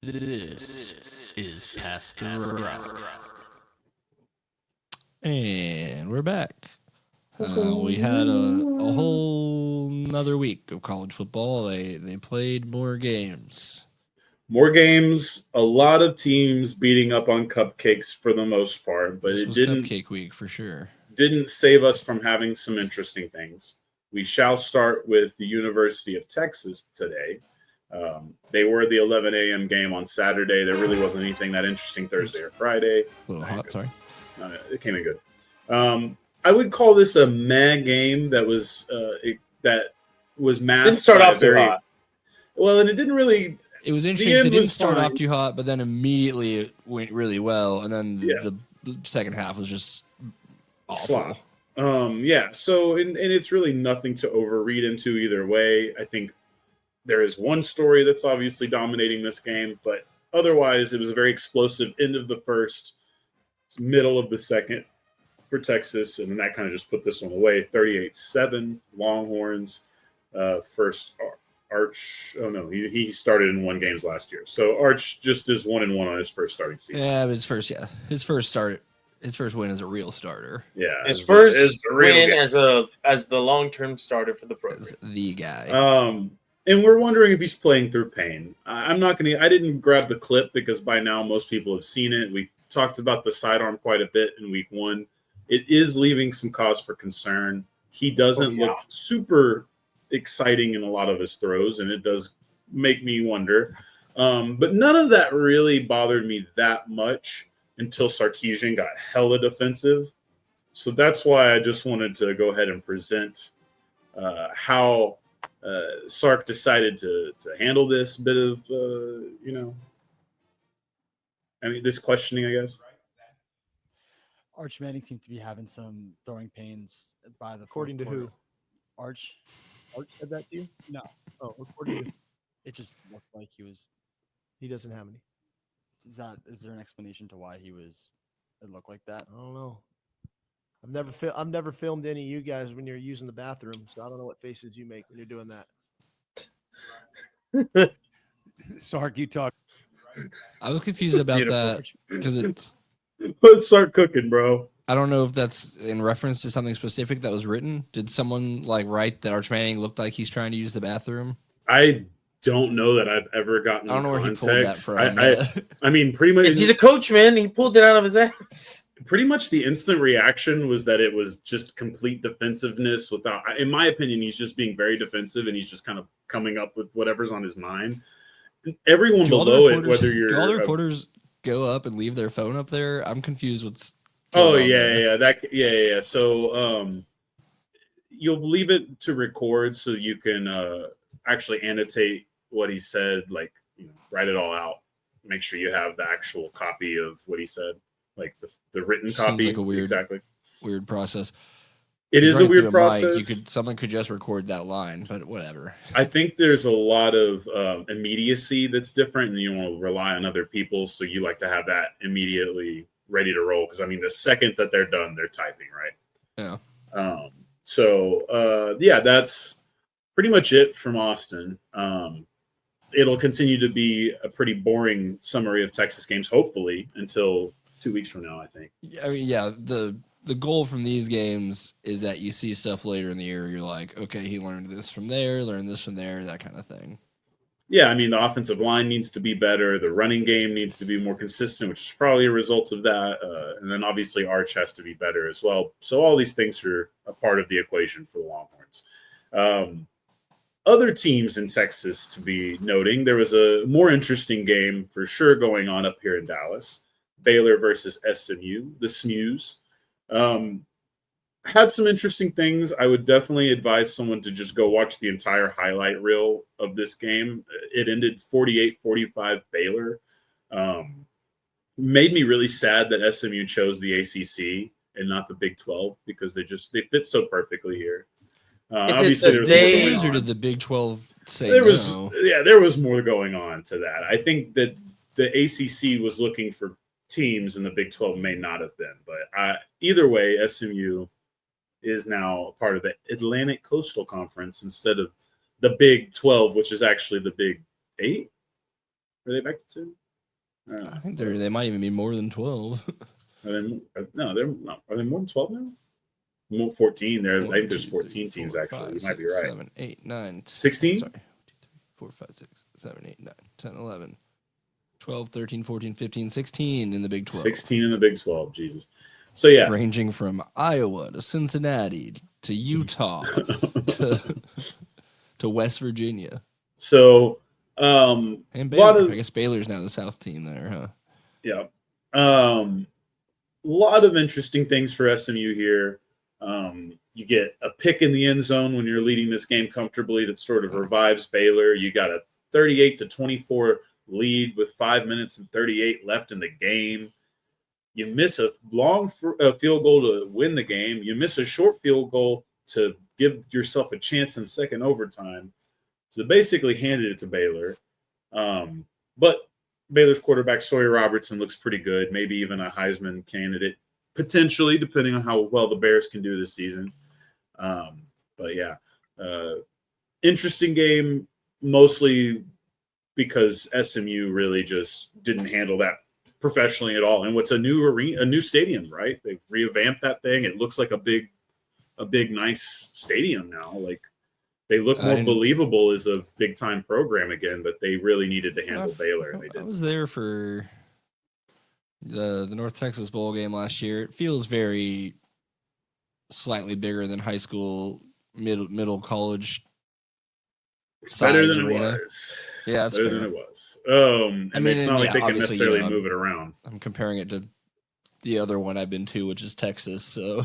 This is Past the Rock. And we're back. We had a whole another week of college football. They played more games. More games, a lot of teams beating up on cupcakes for the most part, but This it was didn't cupcake week for sure. save us from having some interesting things. We shall start with the University of Texas today. They were the 11 a.m. game on Saturday. There really wasn't anything that interesting Thursday or Friday. A little hot, sorry. It came in good. I would call this a meh game that was masked. Didn't start by off too hot. Well, and it didn't really. It was interesting. end It didn't was start fine. off too hot, but then immediately it went really well, and then Yeah. the second half was just awful. Slop. So and it's really nothing to overread into either way. I think there is one story that's obviously dominating this game, but otherwise it was a very explosive end of the first, middle of the second for Texas, and then that kind of just put this one away. 38-7 Longhorns. First Arch. Oh no, he started in one games last year. So Arch just is 1-1 on his first starting season. Yeah, it was his first win as a real starter. Yeah, His first is the real win guy. as the long-term starter for the program. As the guy. And we're wondering if he's playing through pain. I didn't grab the clip because by now most people have seen it. We talked about the sidearm quite a bit in week one. It is leaving some cause for concern. He doesn't look super exciting in a lot of his throws, and it does make me wonder. But none of that really bothered me that much until Sarkisian got hella defensive. So that's why I just wanted to go ahead and present how Sark decided to handle this bit of, this questioning, I guess. Arch Manning seemed to be having some throwing pains by the According to fourth who? quarter. Arch. Art said that to you? No, Oh, according to it just looked like he was. he doesn't have any. Is there an explanation to why he was? It looked like that. I don't know. I've never filmed any of you guys when you're using the bathroom, so I don't know what faces you make when you're doing that. Sark, you talk. I was confused about Beautiful. that because Let's start cooking, bro. I don't know if that's in reference to something specific that was written. Did someone write that Arch Manning looked like he's trying to use the bathroom? I don't know that I've ever gotten I don't know where he context. pulled that from. I mean, pretty much. He's a coach, man. He pulled it out of his ass. Pretty much the instant reaction was that it was just complete defensiveness without, in my opinion, he's just being very defensive and he's just kind of coming up with whatever's on his mind. Everyone Do all the below it, reporters- whether you're do all the reporters go up and leave their phone up there? I'm confused what's Oh going on yeah, there. yeah. So you'll leave it to record so you can actually annotate what he said, write it all out. Make sure you have the actual copy of what he said, like the written Seems copy. like a weird- exactly. Weird process. It is a Running through weird mic, process. someone could just record that line, but whatever. I think there's a lot of immediacy that's different, and you want to rely on other people, so you like to have that immediately ready to roll. Because the second that they're done, they're typing, right? Yeah. That's pretty much it from Austin. It'll continue to be a pretty boring summary of Texas games, hopefully, until 2 weeks from now, I think. I mean, yeah, the goal from these games is that you see stuff later in the year. You're like, okay, he learned this from there, learned this from there, that kind of thing. Yeah, the offensive line needs to be better. The running game needs to be more consistent, which is probably a result of that. And then obviously Arch has to be better as well. So all these things are a part of the equation for the Longhorns. Other teams in Texas to be noting, there was a more interesting game for sure going on up here in Dallas. Baylor versus SMU, the SMUs. Had some interesting things. I would definitely advise someone to just go watch the entire highlight reel of this game. It ended 48-45 Baylor. Made me really sad that SMU chose the ACC and not the Big 12 because they fit so perfectly here. Obviously, there was more going Or on. did the Big 12 say There no? was more going on to that. I think that the ACC was looking for teams and the Big 12 may not have been. But either way, SMU is now part of the Atlantic Coastal Conference instead of the Big 12, which is actually the Big 8. Are they back to 10? I think they might even be more than 12. Are they more than 12 now? More 14. I think there's 14 teams actually. You might be right. 7, 8, 9, 16? Sorry. 1, 2, 3, 4, 5, 6, 7, 8, 9, 10, 11, 12, 13, 14, 15, 16 in the Big 12. 16 in the Big 12. Jesus. So yeah, Ranging from Iowa to Cincinnati to Utah to West Virginia. So And lot Baylor. of- I guess Baylor's now the South team there, huh? yeah, a lot of interesting things for SMU here. You get a pick in the end zone when you're leading this game comfortably. That sort of revives Baylor. You got a 38-24 lead with 5 minutes and 38 left in the game. You miss a long field goal to win the game. You miss a short field goal to give yourself a chance in second overtime. So they basically handed it to Baylor. But Baylor's quarterback, Sawyer Robertson, looks pretty good. Maybe even a Heisman candidate, potentially, depending on how well the Bears can do this season. But yeah, interesting game, mostly because SMU really just didn't handle that professionally at all. And what's a new stadium, right? They've revamped that thing. It looks like a big, nice stadium now. Like they look more believable as a big time program again, but they really needed to handle Baylor. And they I did. was there for the North Texas Bowl game last year. It feels very slightly bigger than high school, middle college. It's better size than arena. it was. Yeah, that's better fair. than it was. I mean, It's not like they can obviously, necessarily you know, move it around. I'm comparing it to the other one I've been to, which is Texas. So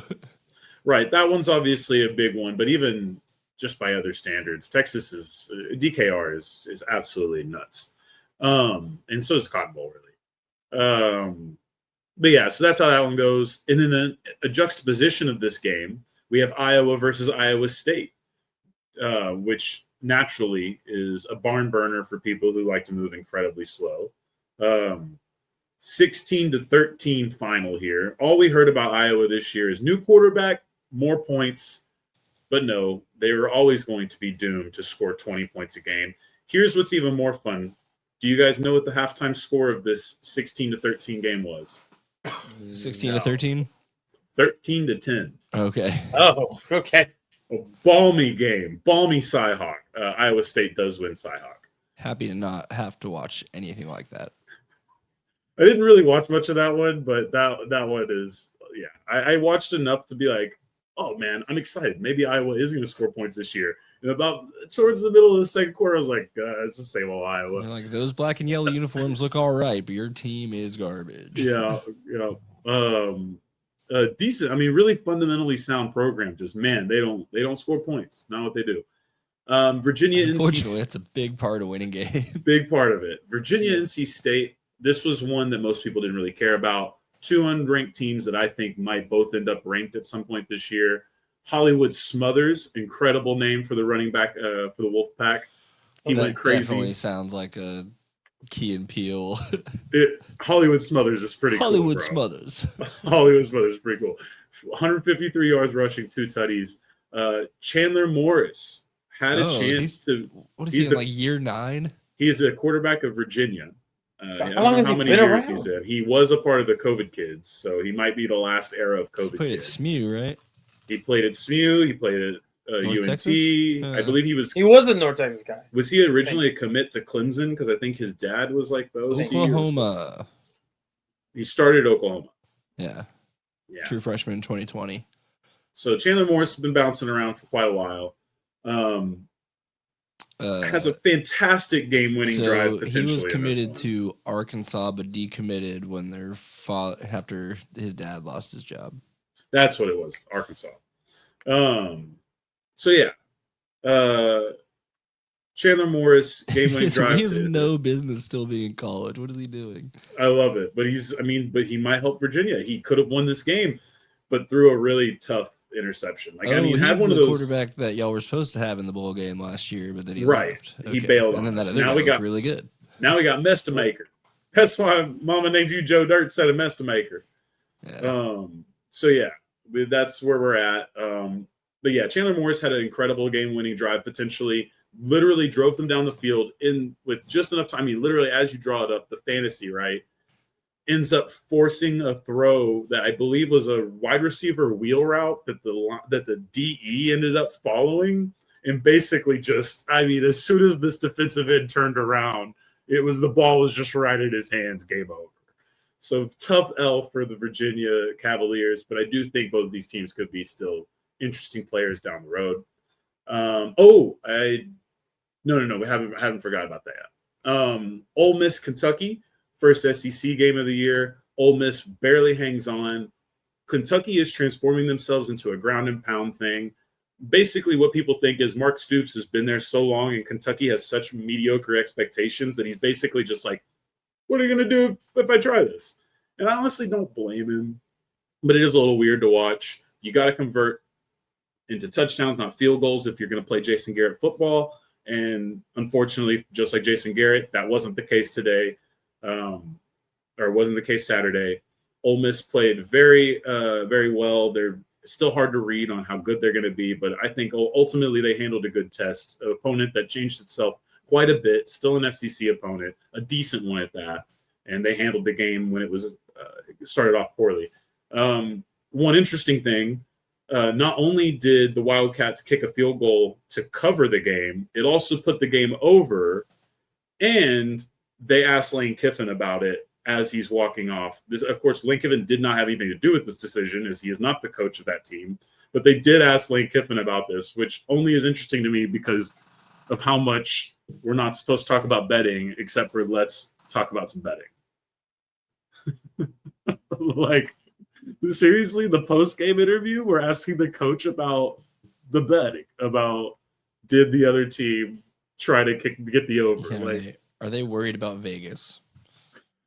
Right. That one's obviously a big one, but even just by other standards, Texas is DKR is absolutely nuts. And so is Cotton Bowl, really. But yeah, so that's how that one goes. And then a juxtaposition of this game, we have Iowa versus Iowa State, which naturally is a barn burner for people who like to move incredibly slow. 16-13 final here. All we heard about Iowa this year is new quarterback, more points, but no, they were always going to be doomed to score 20 points a game. Here's what's even more fun. Do you guys know what the halftime score of this 16-13 game was? 16-13. 13-10. Okay. Oh, okay. A balmy game, balmy Cyhawk. Iowa State does win Cyhawk. Happy to not have to watch anything like that. I didn't really watch much of that one, but that one is, yeah. I watched enough to be like, oh man, I'm excited. Maybe Iowa is going to score points this year. And about towards the middle of the second quarter, I was like, it's the same old Iowa. You're like, those black and yellow uniforms look all right, but your team is garbage. Yeah, decent. I mean, really fundamentally sound program. Just man, they don't score points. Not what they do. Virginia, Unfortunately, NC, that's a big part of winning games. big part of it. Virginia, NC State. This was one that most people didn't really care about. Two unranked teams that I think might both end up ranked at some point this year. Hollywood Smothers, incredible name for the running back for the Wolfpack. He That went crazy. Definitely sounds like a Key and Peele. Hollywood Smothers is pretty Hollywood cool, bro. Smothers. Hollywood Smothers is pretty cool. 153 yards rushing, 2 tutties. Chandler Morris had a chance to. What is he's he in, the- like year 9? He is a quarterback of Virginia. I don't How long know has how he many been years around? he's in. He was a part of the COVID kids, so he might be the last era of He COVID played at kids. SMU, right? He played at SMU. He played at North UNT. Texas? I believe he was. He was a North Texas guy. Was he originally a commit to Clemson? Because I think his dad was like the OC or something. Oklahoma. He started at Oklahoma. Yeah. Yeah. True freshman in 2020. So Chandler Morris has been bouncing around for quite a while. Has a fantastic game-winning drive. So Potentially he in was this committed one. to Arkansas, but decommitted when their after his dad lost his job. That's what it was, Arkansas. So yeah, Chandler Morris game-winning drive. He has no business still being in college. What is he doing? I love it, but but he might help Virginia. He could have won this game, but threw a really tough interception. Like He's had one of the those. quarterback that y'all were supposed to have in the bowl game last year, but then he Right. left. He bailed and on then that us. other Now guy we looked got- really good. Now we got Mestamaker. That's why Mama named you Joe Dirt instead of Mestamaker. Yeah. So yeah, that's where we're at. But yeah, Chandler Morris had an incredible game-winning drive potentially. literally drove them down the field in with just enough time. I mean, literally, as you draw it up, the fantasy, right, ends up forcing a throw that I believe was a wide receiver wheel route that the DE ended up following. And basically just, I mean, as soon as this defensive end turned around, the ball was just right in his hands, game over. So tough L for the Virginia Cavaliers, but I do think both of these teams could be still interesting players down the road. No, we haven't forgot about that. Ole Miss, Kentucky, first SEC game of the year. Ole Miss barely hangs on. Kentucky is transforming themselves into a ground and pound thing. Basically, what people think is Mark Stoops has been there so long, and Kentucky has such mediocre expectations that he's basically just like, what are you going to do if I try this? And I honestly don't blame him, but it is a little weird to watch. You got to convert into touchdowns, not field goals, if you're going to play Jason Garrett football. And unfortunately, just like Jason Garrett, that wasn't the case today, or wasn't the case Saturday. Ole Miss played very, very well. They're still hard to read on how good they're going to be, but I think ultimately they handled a good test. An opponent that changed itself quite a bit, still an SEC opponent, a decent one at that, and they handled the game when it was started off poorly. One interesting thing, not only did the Wildcats kick a field goal to cover the game, it also put the game over, and they asked Lane Kiffin about it as he's walking off. This, of course, Lane Kiffin did not have anything to do with this decision, as he is not the coach of that team. But they did ask Lane Kiffin about this, which only is interesting to me because of how much we're not supposed to talk about betting, except for let's talk about some betting. Like, seriously, the post-game interview, we're asking the coach about the betting, about did the other team try to get the over. Yeah, are they worried about Vegas?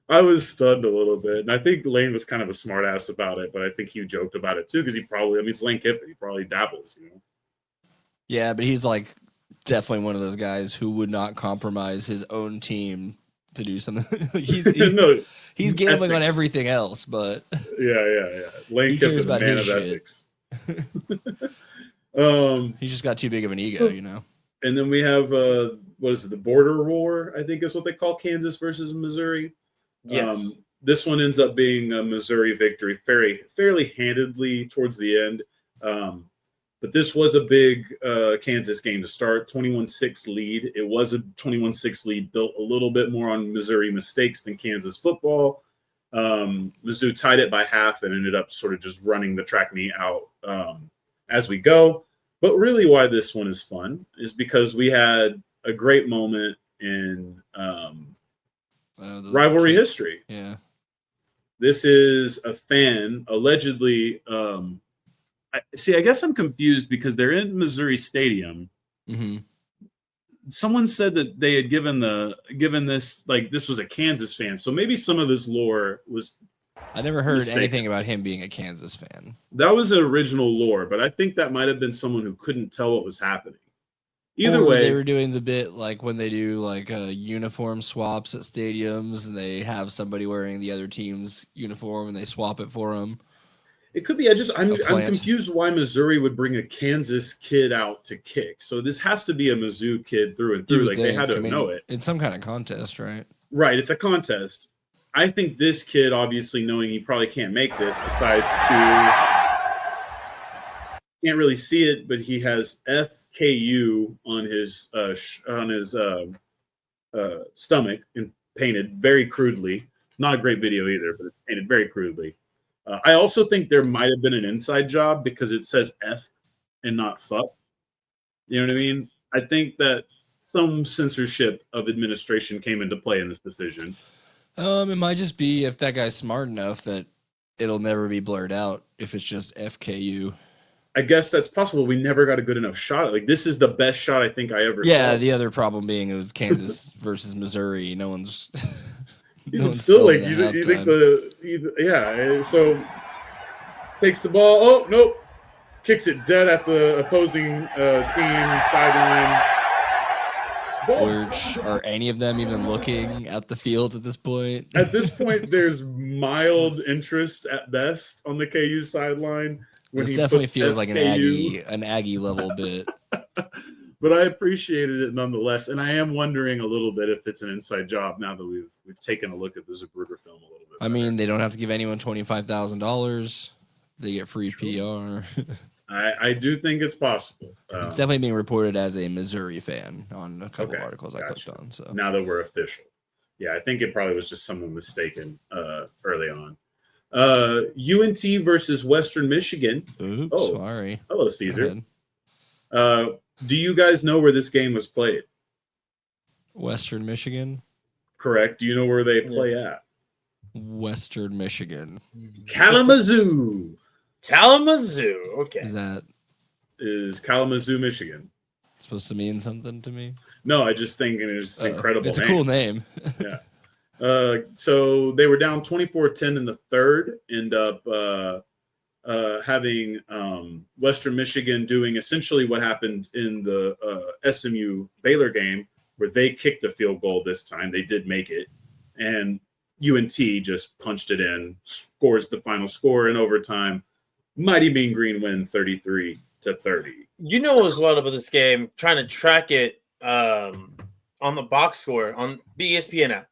I was stunned a little bit, and I think Lane was kind of a smartass about it, but I think he joked about it too because it's Lane Kiffin. He probably dabbles, you know. Yeah, but he's like definitely one of those guys who would not compromise his own team to do something. He's gambling on everything else, but yeah. Lane Kiffin, the man of ethics. He's just got too big of an ego, you know. And then we have what is it? The border war, I think is what they call Kansas versus Missouri. Yes. This one ends up being a Missouri victory, fairly handedly towards the end. But this was a big Kansas game to start, 21-6 lead. It was a 21-6 lead built a little bit more on Missouri mistakes than Kansas football. Mizzou tied it by half and ended up sort of just running the track meet out as we go. But really why this one is fun is because we had a great moment in rivalry history. Yeah. This is a fan allegedly. I guess I'm confused because they're in Missouri Stadium. Mm-hmm. Someone said that they had given this like this was a Kansas fan, so maybe some of this lore was. I never heard mistaken. anything about him being a Kansas fan. That was an original lore, but I think that might have been someone who couldn't tell what was happening. Either Or way, they were doing the bit like when they do like uniform swaps at stadiums, and they have somebody wearing the other team's uniform, and they swap it for them. it could be. I'm confused why Missouri would bring a Kansas kid out to kick. So this has to be a Mizzou kid through and through. Like they had to know it. It's some kind of contest, right? Right. It's a contest. I think this kid, obviously knowing he probably can't make this, decides can't really see it, but he has FKU on his stomach and painted very crudely. Not a great video either, but it's painted very crudely. I also think there might have been an inside job because it says F and not fuck. You know what I mean? I think that some censorship of administration came into play in this decision. It might just be if that guy's smart enough that it'll never be blurred out if it's just FKU. I guess that's possible. We never got a good enough shot. Like this is the best shot I think I ever saw. Yeah, the other problem being it was Kansas versus Missouri. No one's even still like you think so takes the ball. Oh nope, kicks it dead at the opposing team sideline. Which are any of them even looking at the field at this point? At this point, there's mild interest at best on the KU sideline. This definitely feels like an Aggie level bit. But but I appreciated it nonetheless. And I am wondering a little bit if it's an inside job now that we've taken a look at the Zapruder film a little bit. I mean, they don't have to give anyone $25,000. They get free PR. I do think it's possible. It's definitely being reported as a Missouri fan on a couple Okay, articles I gotcha. clicked on. So Now that we're official. Yeah, I think it probably was just someone mistaken early on. UNT versus Western Michigan. oops, Oh. sorry. Hello, Go Caesar. ahead. Do you guys know where this game was played? Western Michigan. Correct. Do you know where they play at? Western Michigan. Kalamazoo Kalamazoo. Okay. Is that is Kalamazoo, Michigan. supposed to mean something to me? No, I just think it's an incredible It's a name. cool name. So they were down 24-10 in the third, end up having Western Michigan doing essentially what happened in the SMU Baylor game, where they kicked a field goal this time. They did make it. And UNT just punched it in, scores the final score in overtime. Mighty Mean Green win 33-30. You know what was wild about this game? Trying to track it on the box score on the ESPN app.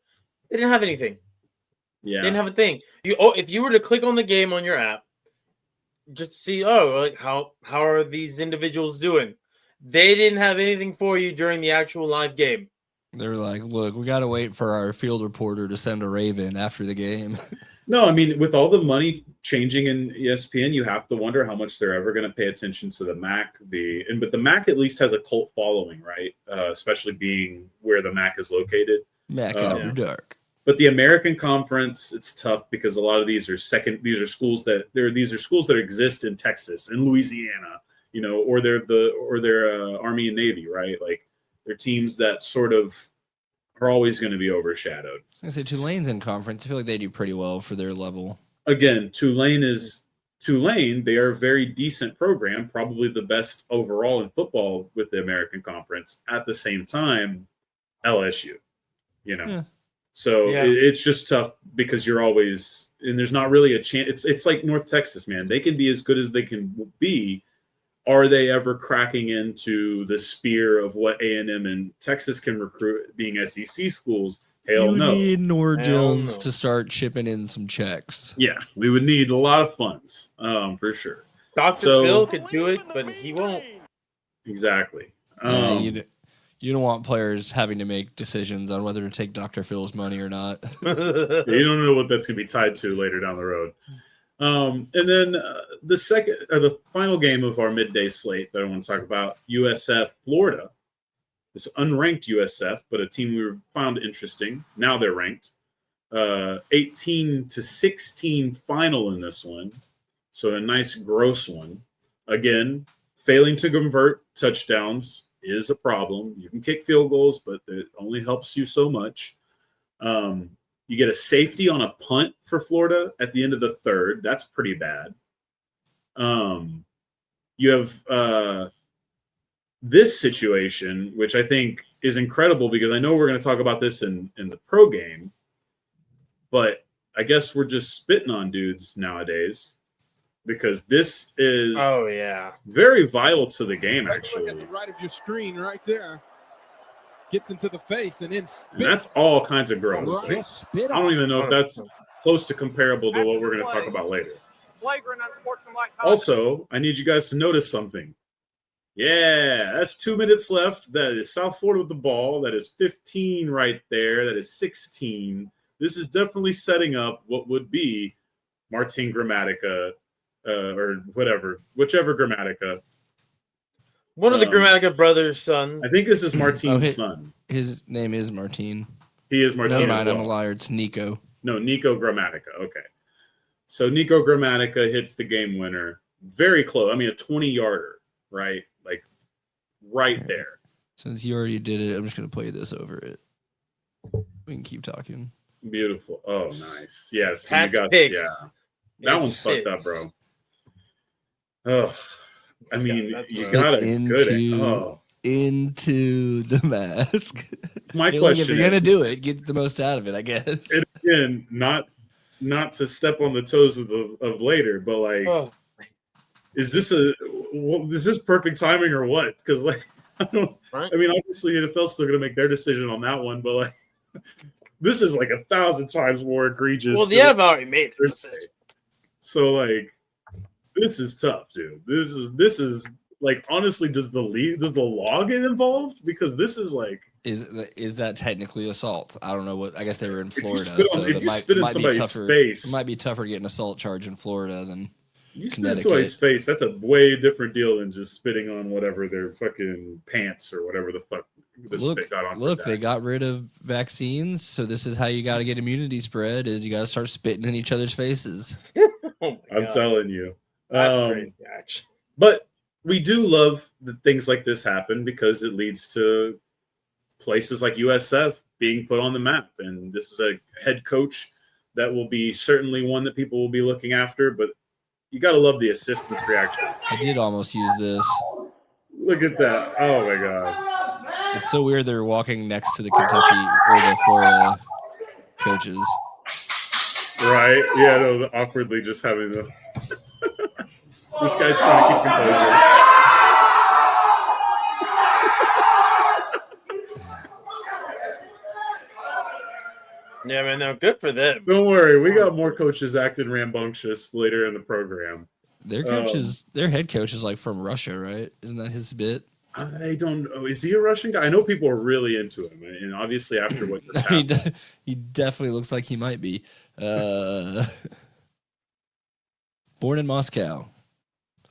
They didn't have anything. Yeah. They didn't have a thing. If you were to click on the game on your app, just to see, like how are these individuals doing? They didn't have anything for you during the actual live game. They're like, look, we got to wait for our field reporter to send a Raven after the game. No, I mean, with all the money changing in ESPN, you have to wonder how much they're ever going to pay attention to the MAC. But the MAC at least has a cult following, right? Especially being where the MAC is located. Mac After Dark. But the American Conference, it's tough because a lot of these are schools that exist in Texas and Louisiana, or they're Army and Navy, right? Like they're teams that sort of are always going to be overshadowed. I say Tulane's in conference. I feel like they do pretty well for their level. Again, Tulane. They are a very decent program, probably the best overall in football with the American Conference. At the same time, LSU, Yeah. So Yeah. it's just tough because you're always, and there's not really a chance. It's like North Texas, man. They can be as good as they can be. Are they ever cracking into the spear of what A&M and Texas can recruit being SEC schools? Hell You no. need Nor Hell Jones no. to start chipping in some checks. Yeah, we would need a lot of funds, for sure. Dr. So- Phil could do it, but he won't. Exactly. Yeah, you don't want players having to make decisions on whether to take Dr. Phil's money or not. You don't know what that's going to be tied to later down the road. And then the final game of our midday slate that I want to talk about, USF Florida. It's unranked USF, but a team we found interesting. Now they're ranked. 18-16 final in this one. So a nice gross one. Again, failing to convert touchdowns is a problem. You can kick field goals, but it only helps you so much. You get a safety on a punt for Florida at the end of the third. That's pretty bad. You have this situation, which I think is incredible because I know we're going to talk about this in the pro game, but I guess we're just spitting on dudes nowadays because this is very vital to the game, actually. Look at the right of your screen right there. Gets into the face and then spits. And that's all kinds of gross. Just spit I on don't it. even know if that's close to comparable to what we're going to talk about later. Also, I need you guys to notice something. Yeah, that's 2 minutes left. That is South Florida with the ball. That is 15 right there. That is 16. This is definitely setting up what would be Martin Gramatica or whichever Gramatica. One of the Gramatica brothers' sons. I think this is Martin's son. His name is Martin. He is Martin. Never mind, as I'm a well. liar. It's Nico. No, Nico Gramatica. Okay. So Nico Gramatica hits the game winner. Very close. I mean, a 20-yarder, right? Like right there. Since you already did it, I'm just going to play this over it. We can keep talking. Beautiful. Oh, nice. Yes. Pat's you got picks. yeah. That one's fucked up, bro. Oh, I mean, you got it good. Into the mask. My Hey, look, question if you're gonna is, do it, get the most out of it, I guess. and again, not to step on the toes of later, but like, is this perfect timing or what? Because like, I don't. Right. I mean, obviously, the NFL's still going to make their decision on that one, but like, this is like 1,000 times more egregious. Well, the NFL already made the decision. So like, this is tough, dude. This is like, honestly, does the law get involved? Because this is like, is that technically assault? I don't know what. I guess they were in Florida, so it might be tougher. Face. It might be tougher to get an assault charge in Florida than you spit in somebody's face. That's a way different deal than just spitting on whatever their fucking pants or whatever the fuck the spit got on. Look, they got rid of vaccines, so this is how you got to get immunity spread: is you got to start spitting in each other's faces. I'm telling you, that's crazy, actually. But we do love that things like this happen because it leads to places like USF being put on the map. And this is a head coach that will be certainly one that people will be looking after. But you got to love the assistant's reaction. I did almost use this. Look at that. Oh, my God. It's so weird they're walking next to the Kentucky or the Florida coaches. Right? Yeah, no, awkwardly just having the... This guy's trying to keep composure. Yeah, man, no, good for them. Don't worry, we got more coaches acting rambunctious later in the program. Their coaches, their head coach is like from Russia, right? Isn't that his bit? I don't know. Is he a Russian guy? I know people are really into him, and obviously after what just happened, he definitely looks like he might be. Born in Moscow.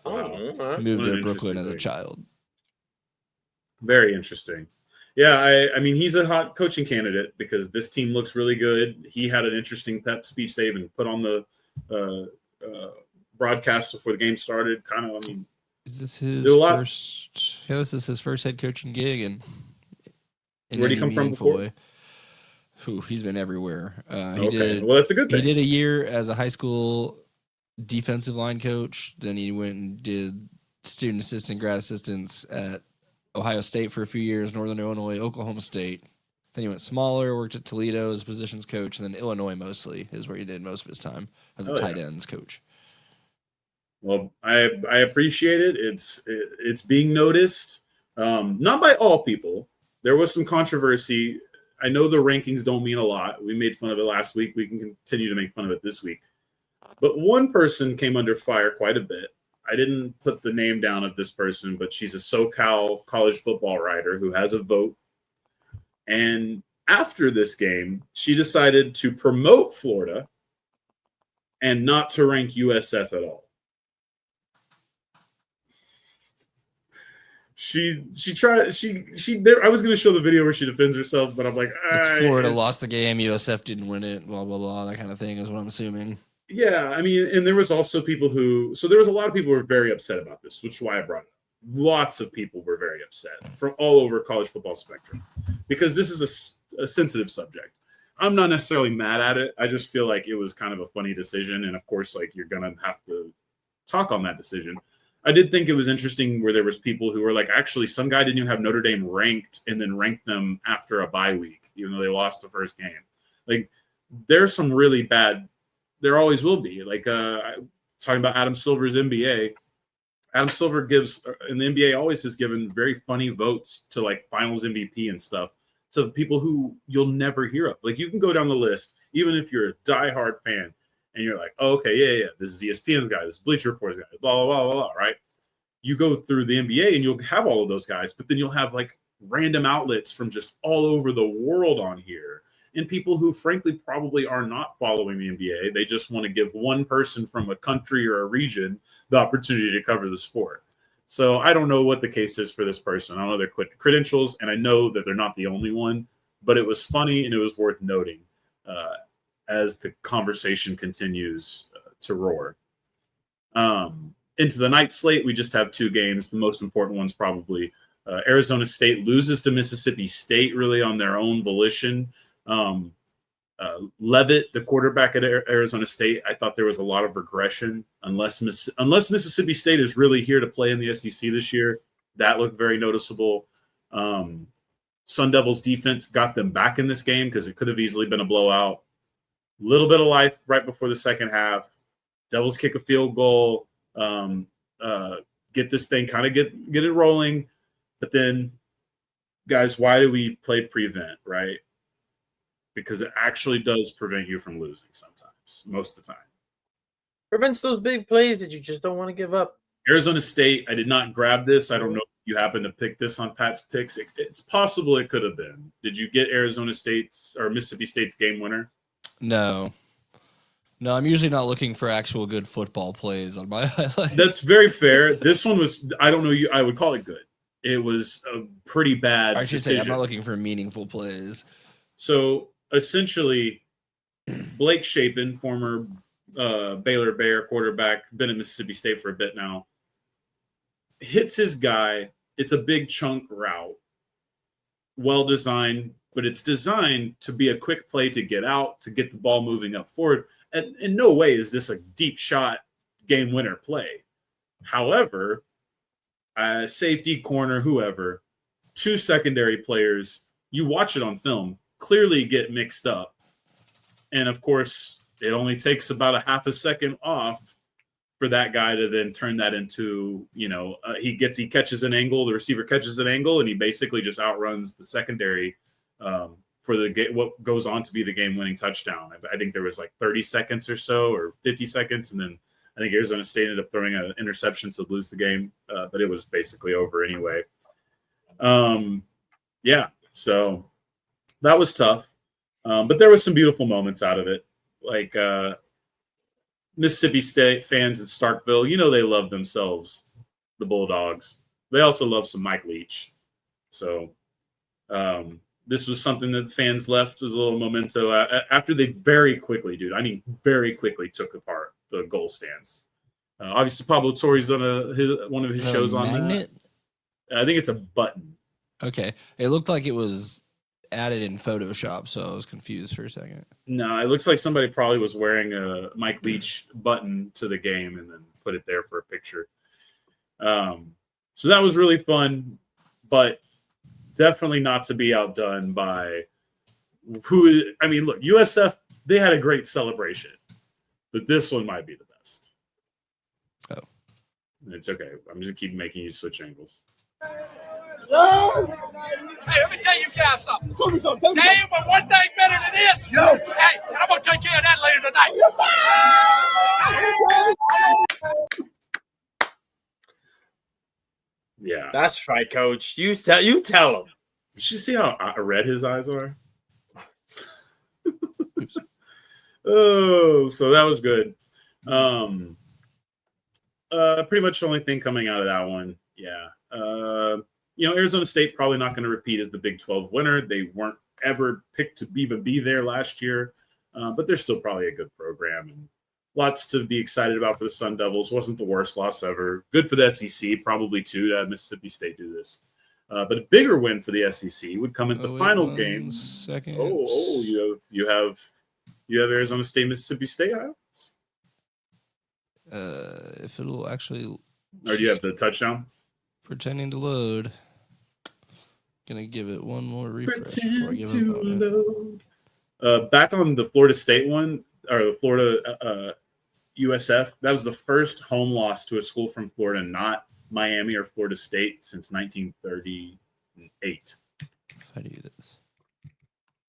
Wow. Moved to Brooklyn as a child. Very interesting. Yeah, I mean, he's a hot coaching candidate because this team looks really good. He had an interesting pep speech they even put on the broadcast before the game started. Kind of, I mean, is this his first? Yeah, this is his first head coaching gig, and where did he come from before? He's been everywhere. Well, that's a good thing. He did a year as a high school defensive line coach. Then he went and did student assistant, grad assistants at Ohio State for a few years, Northern Illinois, Oklahoma State. Then he went smaller, worked at Toledo as positions coach, and then Illinois mostly is where he did most of his time as a tight ends coach. Well, I appreciate it. It's being noticed, not by all people. There was some controversy. I know the rankings don't mean a lot. We made fun of it last week. We can continue to make fun of it this week. But one person came under fire quite a bit. I didn't put the name down of this person, but she's a SoCal college football writer who has a vote. And after this game, she decided to promote Florida and not to rank USF at all. She tried. I was going to show the video where she defends herself, but I'm like, it's Florida lost the game. USF didn't win it. Blah blah blah. That kind of thing is what I'm assuming. Yeah, I mean, and there was also people there was a lot of people who were very upset about this, which is why I brought it up. Lots of people were very upset from all over college football spectrum because this is a sensitive subject. I'm not necessarily mad at it. I just feel like it was kind of a funny decision, and of course, like you're gonna have to talk on that decision. I did think it was interesting where there was people who were like, actually, some guy didn't even have Notre Dame ranked and then ranked them after a bye week, even though they lost the first game. Like, there's some really bad. There always will be. Like, talking about Adam Silver's NBA. Adam Silver gives, and the NBA always has given very funny votes to like finals MVP and stuff to people who you'll never hear of. Like, you can go down the list, even if you're a diehard fan, and you're like, oh, okay, yeah, this is ESPN's guy, this is Bleacher Report's guy, blah, blah, blah, blah, right? You go through the NBA and you'll have all of those guys, but then you'll have like random outlets from just all over the world on here and people who frankly probably are not following the NBA. They just want to give one person from a country or a region the opportunity to cover the sport. So I don't know what the case is for this person. I don't know their credentials, and I know that they're not the only one, but it was funny and it was worth noting as the conversation continues to roar. Into the night slate, we just have two games. The most important one's probably Arizona State loses to Mississippi State really on their own volition. Leavitt, the quarterback at Arizona State, I thought there was a lot of regression. Unless Mississippi State is really here to play in the SEC this year, that looked very noticeable. Sun Devils defense got them back in this game because it could have easily been a blowout. Little bit of life right before the second half. Devils kick a field goal, get this thing, kind of get it rolling. But then, guys, why do we play prevent, right? Because it actually does prevent you from losing sometimes, most of the time. Prevents those big plays that you just don't want to give up. Arizona State, I did not grab this. I don't know if you happen to pick this on Pat's picks. It's possible it could have been. Did you get Arizona State's or Mississippi State's game winner? No. No, I'm usually not looking for actual good football plays on my highlight. That's very fair. This one was, I don't know, I would call it good. It was a pretty bad I should decision. say I'm not looking for meaningful plays. So essentially, Blake Shapen, former Baylor Bear quarterback, been at Mississippi State for a bit now, hits his guy. It's a big chunk route, well designed, but it's designed to be a quick play to get out, to get the ball moving up forward. And in no way is this a deep shot game winner play. However, safety, corner, whoever, two secondary players, you watch it on film, clearly get mixed up. And of course, it only takes about a half a second off for that guy to then turn that into, he catches an angle, the receiver catches an angle, and he basically just outruns the secondary for what goes on to be the game-winning touchdown. I think there was like 30 seconds or so, or 50 seconds, and then I think Arizona State ended up throwing an interception to lose the game, but it was basically over anyway. So that was tough, but there was some beautiful moments out of it, like Mississippi State fans in Starkville. They love themselves, the Bulldogs. They also love some Mike Leach. So this was something that the fans left as a little memento after they very quickly, very quickly took apart the goal stands. Obviously, Pablo Torre's done one of his shows on magnet? that. I think it's a button. Okay. It looked like it was added in Photoshop, so I was confused for a second. No, it looks like somebody probably was wearing a Mike Leach button to the game and then put it there for a picture. So that was really fun, but definitely not to be outdone by look, USF, they had a great celebration, but this one might be the best. Oh. It's okay. I'm just going to keep making you switch angles. Hey, let me tell you guys something. Tell me something. There ain't but one thing better than this. Yo. Hey, and I'm going to take care of that later tonight. Yeah. That's right, Coach. You tell him. Did you see how red his eyes are? Oh, so that was good. Pretty much the only thing coming out of that one. Yeah. Arizona State probably not going to repeat as the Big 12 winner. They weren't ever picked to even be there last year, but they're still probably a good program and lots to be excited about for the Sun Devils. Wasn't the worst loss ever. Good for the SEC, probably too, to have Mississippi State do this. But a bigger win for the SEC would come at the final game. Second. Oh, you have Arizona State, Mississippi State highlights? If it'll actually, or do you have the touchdown? Pretending to load. Gonna give it one more refresh before I Pretend give to up on it. load. Back on the Florida State one, or the Florida USF, that was the first home loss to a school from Florida, not Miami or Florida State, since 1938. How do you do this?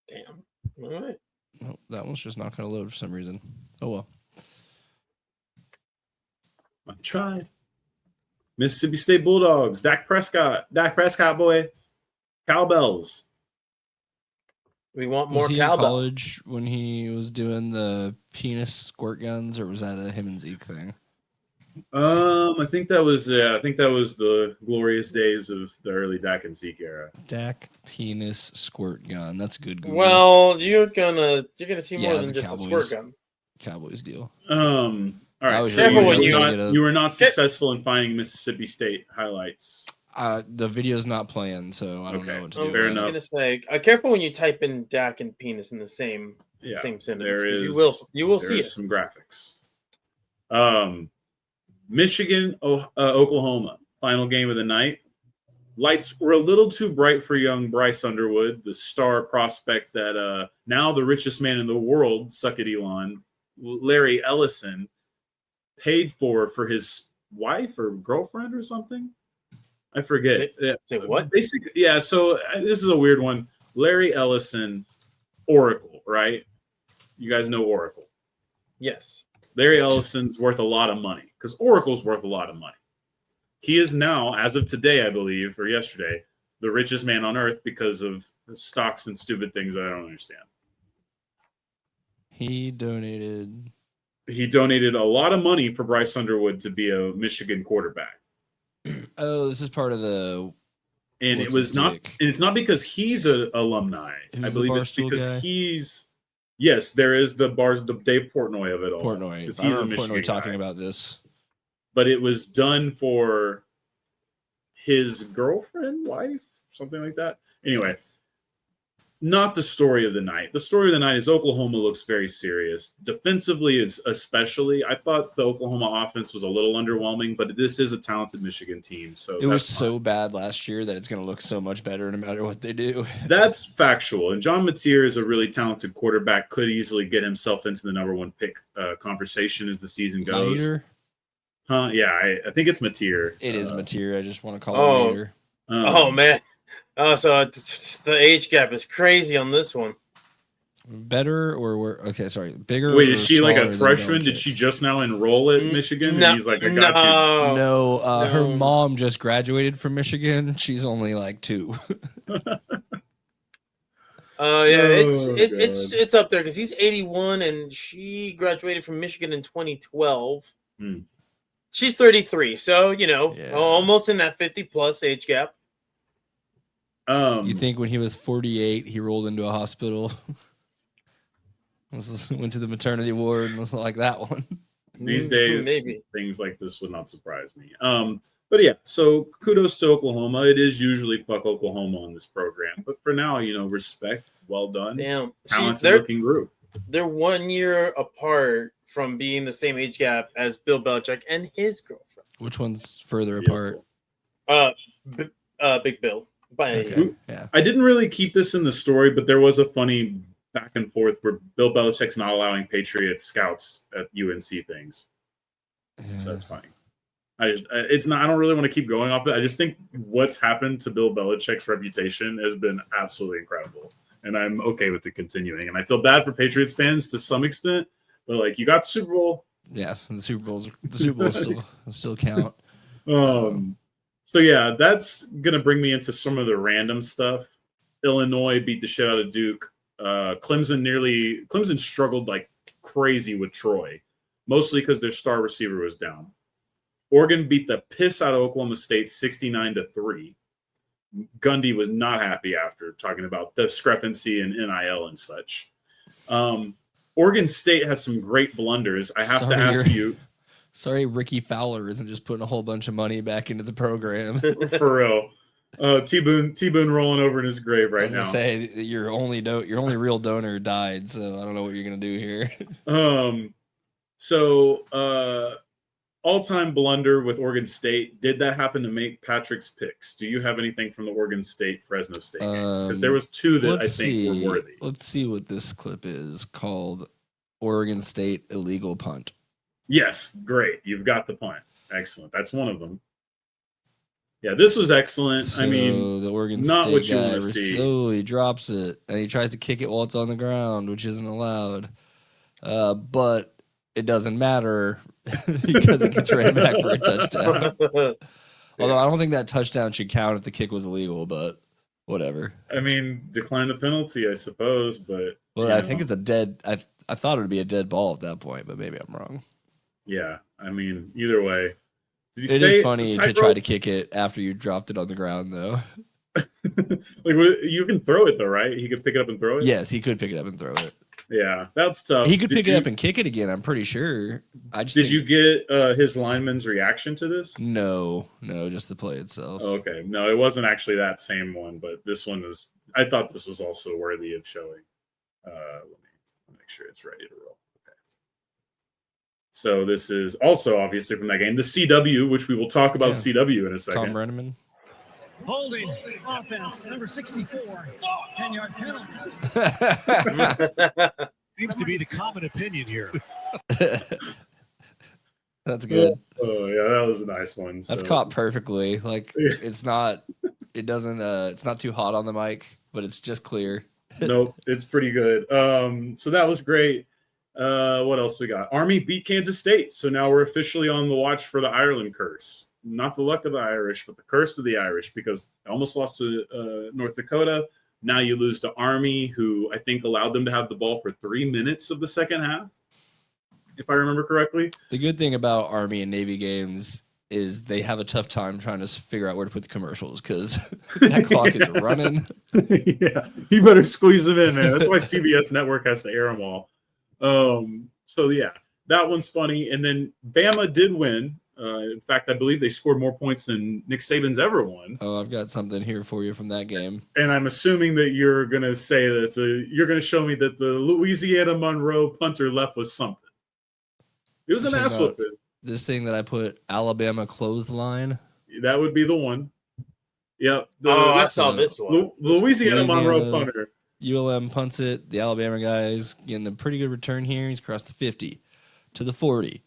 Damn. All right. Nope, that one's just not gonna load for some reason. Oh well. I've tried. Mississippi State Bulldogs, Dak Prescott boy, cowbells. We want more Was he in cowbell. college when he was doing the penis squirt guns, or was that a him and Zeke thing? I think that was the glorious days of the early Dak and Zeke era. Dak penis squirt gun. That's a good Google. Well, you're gonna see more it's than a just a Cowboys. squirt gun. Cowboys deal. All right. I was So just Careful wondering when if you- was gonna get a- you were not successful in finding Mississippi State highlights. The video's not playing, so I don't Okay. know what to Oh, do. Fair I was enough. gonna say, careful when you type in Dak and penis in the same Yeah, sentence. there 'cause is. You will see it. Some graphics. Michigan, Oklahoma, final game of the night. Lights were a little too bright for young Bryce Underwood, the star prospect that now the richest man in the world, suck it Elon, Larry Ellison, paid for his wife or girlfriend or something. I forget. Say what? Basically, yeah. So this is a weird one. Larry Ellison, Oracle, right? You guys know Oracle. Yes. Larry Ellison's worth a lot of money because Oracle's worth a lot of money. He is now, as of today, I believe, or yesterday, the richest man on earth because of stocks and stupid things that I don't understand. He donated a lot of money for Bryce Underwood to be a Michigan quarterback. Oh, this is part of the. And What's it was his not, dick? and it's not because he's an alumni. Who's I the believe it's Barstool because guy? he's. Yes, there is the Dave Portnoy of it all. Portnoy. 'cause I he's a remember Michigan Portnoy talking guy. about this. But it was done for his girlfriend, wife, something like that. Anyway, not the story of the night. The story of the night is Oklahoma looks very serious. Defensively, it's especially. I thought the Oklahoma offense was a little underwhelming, but this is a talented Michigan team. So It was that's so fine. bad last year that it's going to look so much better no matter what they do. That's factual. And John Mateer is a really talented quarterback. Could easily get himself into the number one pick conversation as the season goes. Mater? Huh? Yeah, I think it's Mateer. It is Mateer. I just want to call Oh. it Mater. Oh man. Oh, so the age gap is crazy on this one. Better or okay, sorry, bigger. Wait, or is she like smaller a than freshman? Did Belichick's? she just now enroll at Michigan? No, And he's like, I got you. No, her no. mom just graduated from Michigan. She's only like 2. Yeah, Oh, it's up there because he's 81 and she graduated from Michigan in 2012. Hmm. She's 33, so Yeah. almost in that 50 plus age gap. You think when he was 48, he rolled into a hospital, went to the maternity ward, and was like that one? These days, Maybe. things like this would not surprise me. But yeah, so kudos to Oklahoma. It is usually fuck Oklahoma on this program, but for now, respect. Well done. Damn. Talented They're looking group. 1 year apart from being the same age gap as Bill Belichick and his girlfriend. Which one's further Beautiful. apart? Big Bill. By Okay, yeah. I didn't really keep this in the story, but there was a funny back and forth where Bill Belichick's not allowing Patriot scouts at UNC things. So that's funny. I don't really want to keep going off it. I just think what's happened to Bill Belichick's reputation has been absolutely incredible. And I'm okay with it continuing. And I feel bad for Patriots fans to some extent, but like you got the Super Bowl. Yeah, the Super Bowl still count. So yeah, that's gonna bring me into some of the random stuff. Illinois beat the shit out of Duke. Clemson struggled like crazy with Troy, mostly because their star receiver was down. Oregon beat the piss out of Oklahoma State 69-3. Gundy was not happy after talking about the discrepancy in NIL and such. Oregon State had some great blunders. I have to ask you. Sorry, Ricky Fowler isn't just putting a whole bunch of money back into the program. For real. T-Boone rolling over in his grave right I was now. gonna say your only real donor died, so I don't know what you're gonna do here. All-time blunder with Oregon State. Did that happen to make Patrick's picks? Do you have anything from the Oregon State Fresno State game? Because there was 2 that I think were worthy. Let's see what this clip is called. Oregon State illegal punt. Yes, great. You've got the punt. Excellent. That's one of them. Yeah, this was excellent. So I mean, the Oregon not State what you guy want to see. slowly drops it, and he tries to kick it while it's on the ground, which isn't allowed. But it doesn't matter because it gets ran back for a touchdown. Although I don't think that touchdown should count if the kick was illegal, but whatever. I mean, decline the penalty, I suppose, but Well, I think it's a dead. I thought it would be a dead ball at that point, but maybe I'm wrong. yeah. I mean, either way. Did he It stay is funny to tightrope? try to kick it after you dropped it on the ground, though. Like you can throw it though, right? He could pick it up and throw it. Yes, he could pick it up and throw it. Yeah, that's tough. He could pick you, it up and kick it again. I'm pretty sure. I just Did think- you get his lineman's reaction to this? No, just the play itself. Okay, no, it wasn't actually that same one, but this one was. I thought this was also worthy of showing. Let me make sure it's ready to roll. Okay. So this is also obviously from that game, the CW, which we will talk about CW in a second. Tom Brenneman. Holding offense, number 64, 10-yard penalty. Seems to be the common opinion here. That's good. Oh yeah, that was a nice one. That's so. caught perfectly. Like Yeah. it's not too hot on the mic, but it's just clear. Nope, it's pretty good. So that was great. What else we got? Army beat Kansas State, so now we're officially on the watch for the Ireland curse. Not the luck of the Irish, but the curse of the Irish, because I almost lost to North Dakota. Now you lose to Army, who I think allowed them to have the ball for 3 minutes of the second half, if I remember correctly. The good thing about Army and Navy games is they have a tough time trying to figure out where to put the commercials because that clock is running. Yeah, you better squeeze them in, man. That's why CBS Network has to air them all. So yeah, that one's funny. And then Bama did win. In fact, I believe they scored more points than Nick Saban's ever won. Oh, I've got something here for you from that game. And I'm assuming that you're going to say that you're going to show me that the Louisiana Monroe punter left was something. It was an Check ass out whooping. this thing that I put Alabama clothesline. That would be the one. Yep. I saw this one. Louisiana Monroe Louisiana. punter. ULM punts it. The Alabama guy's getting a pretty good return here. He's crossed the 50 to the 40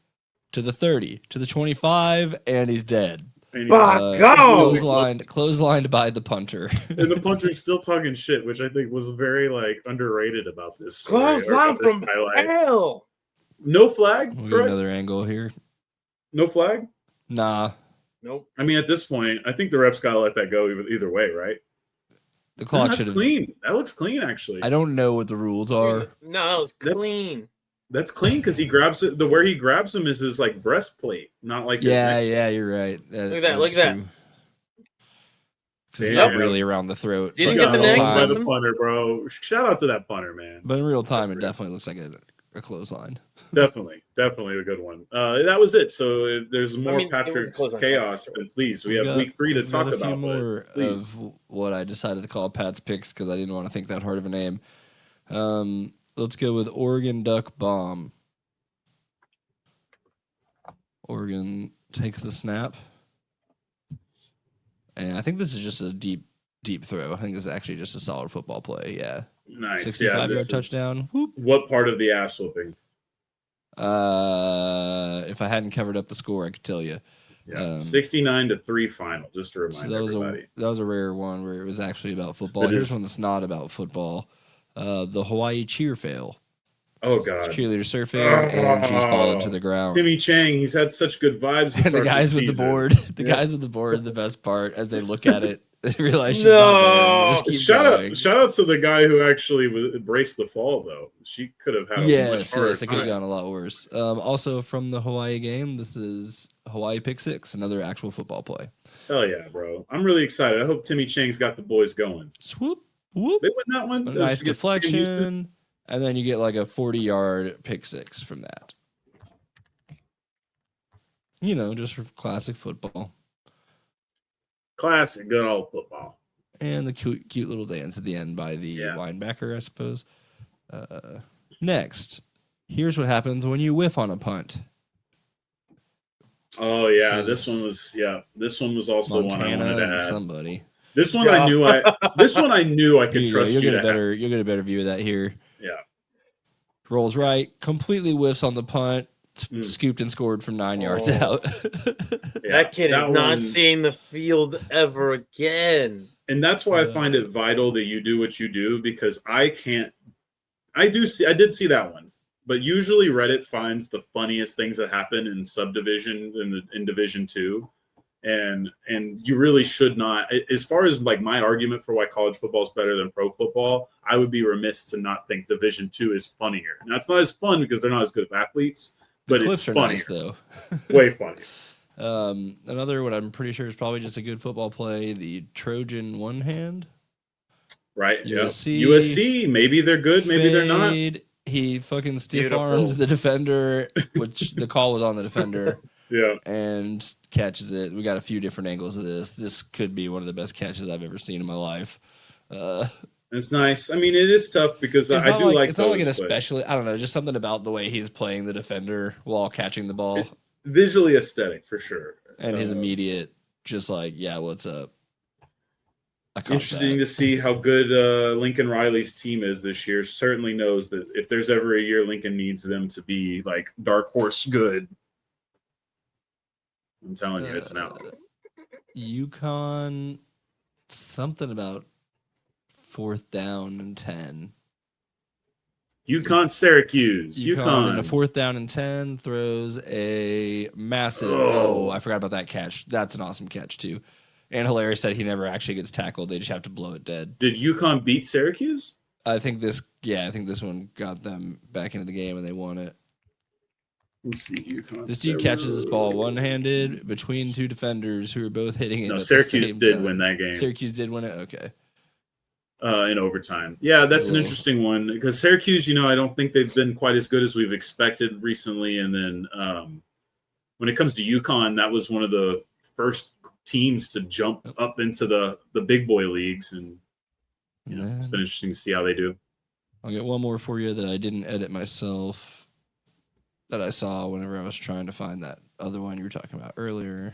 to the 30 to the 25, and he's dead. And Clotheslined by the punter. And the punter's still talking shit, which I think was very underrated about this story, or Close line about this from highlight. hell. No flag, We'll get correct? another angle here. No flag. Nah, Nope. I mean, at this point, I think the refs gotta let that go either way, right? the clock That's should have. clean. That looks clean, actually. I don't know what the rules are. No, it's That's- clean. That's clean because he grabs it. Where he grabs him is his breastplate, not like his Yeah, neck. yeah, you're right. Look at that. Because it's Damn. not really around the throat. Didn't but get in the real neck by time- the punter, bro. Shout out to that punter, man. But in real time, it definitely looks like a clothesline. Definitely a good one. That was it. So if there's more mean, it was a Patrick's close on chaos, time, then please, we We've have got- week 3 to we've got talk a few about. but more please. of what I decided to call Pat's picks because I didn't want to think that hard of a name. Let's go with Oregon Duck Bomb. Oregon takes the snap. And I think this is just a deep throw. I think this is actually just a solid football play. Yeah. Nice. 65-yard this is- touchdown. Whoop. What part of the ass whooping? If I hadn't covered up the score, I could tell you. Yeah, 69-3 final. Just to remind So that was everybody. that was a rare one where it was actually about football. It Here's is- one that's not about football. The Hawaii cheer fail. Oh It's god, cheerleader surfing and she's fallen to the ground. Timmy Chang. He's had such good vibes. to And the start guys with the season. board, guys with the board, the best part as they look at it, they realize she's No. not there. They just keep going. Shout out to the guy who actually embraced the fall though. She could have had a much Yes, harder it could have time. gone a lot worse. Also from the Hawaii game, this is Hawaii pick six, another actual football play. Hell yeah, bro! I'm really excited. I hope Timmy Chang's got the boys going. Swoop, whoop. They win that one. A Those nice get Cam Houston. deflection, and then you get like a 40-yard pick six from that. You know, just for classic football. Classic, good old football. And the cute little dance at the end by the Yeah. linebacker, I suppose. Next, here's what happens when you whiff on a punt. Oh yeah, This this one was also the one I Montana wanted to and add. somebody. This one I knew I could Here you go. trust You'll you get to a better. You'll get a better view of that here. Yeah. Rolls right, completely whiffs on the punt, scooped and scored from 9 yards out. That kid is not one- seeing the field ever again. And that's why I find it vital that you do what you do, because I did see that one, but usually Reddit finds the funniest things that happen in subdivision in Division 2. And you really should not, as far as like my argument for why college football is better than pro football, I would be remiss to not think Division 2 is funnier. Now it's not as fun because they're not as good of athletes, but The it's clips are funnier. nice though. Way funnier. Another what I'm pretty sure is probably just a good football play. The Trojan one hand. Right? Yeah. USC, USC, maybe they're good, maybe they're not. Fade. He fucking stiff Beautiful. arms the defender, which the call was on the defender, Yeah. and catches it. We got a few different angles of this. This could be one of the best catches I've ever seen in my life. It's nice. I mean, it is tough because I do like it's not like an those, but especially. I don't know, just something about the way he's playing the defender while catching the ball, visually aesthetic for sure. and his immediate, just like, yeah, what's up? I caught Interesting that. to see how good Lincoln Riley's team is this year. Certainly knows that if there's ever a year Lincoln needs them to be like dark horse good, I'm telling you, it's now. UConn, something about 4th down and 10. UConn, Syracuse. UConn in a UConn. 4th down and 10 throws a massive. Oh. Oh, I forgot about that catch. That's an awesome catch too. And Hilaire said he never actually gets tackled. They just have to blow it dead. Did UConn beat Syracuse? I think this one got them back into the game and they won it. Let's see. UConn. This dude catches this ball one-handed between two defenders who are both hitting it. No, at the Syracuse same did time. win that game. Syracuse did win it. Okay. In overtime. Yeah, that's an Cool. interesting one because Syracuse, I don't think they've been quite as good as we've expected recently. And then when it comes to UConn, that was one of the first teams to jump up into the big boy leagues, and it's been interesting to see how they do. I'll get one more for you that I didn't edit myself that I saw whenever I was trying to find that other one you were talking about earlier.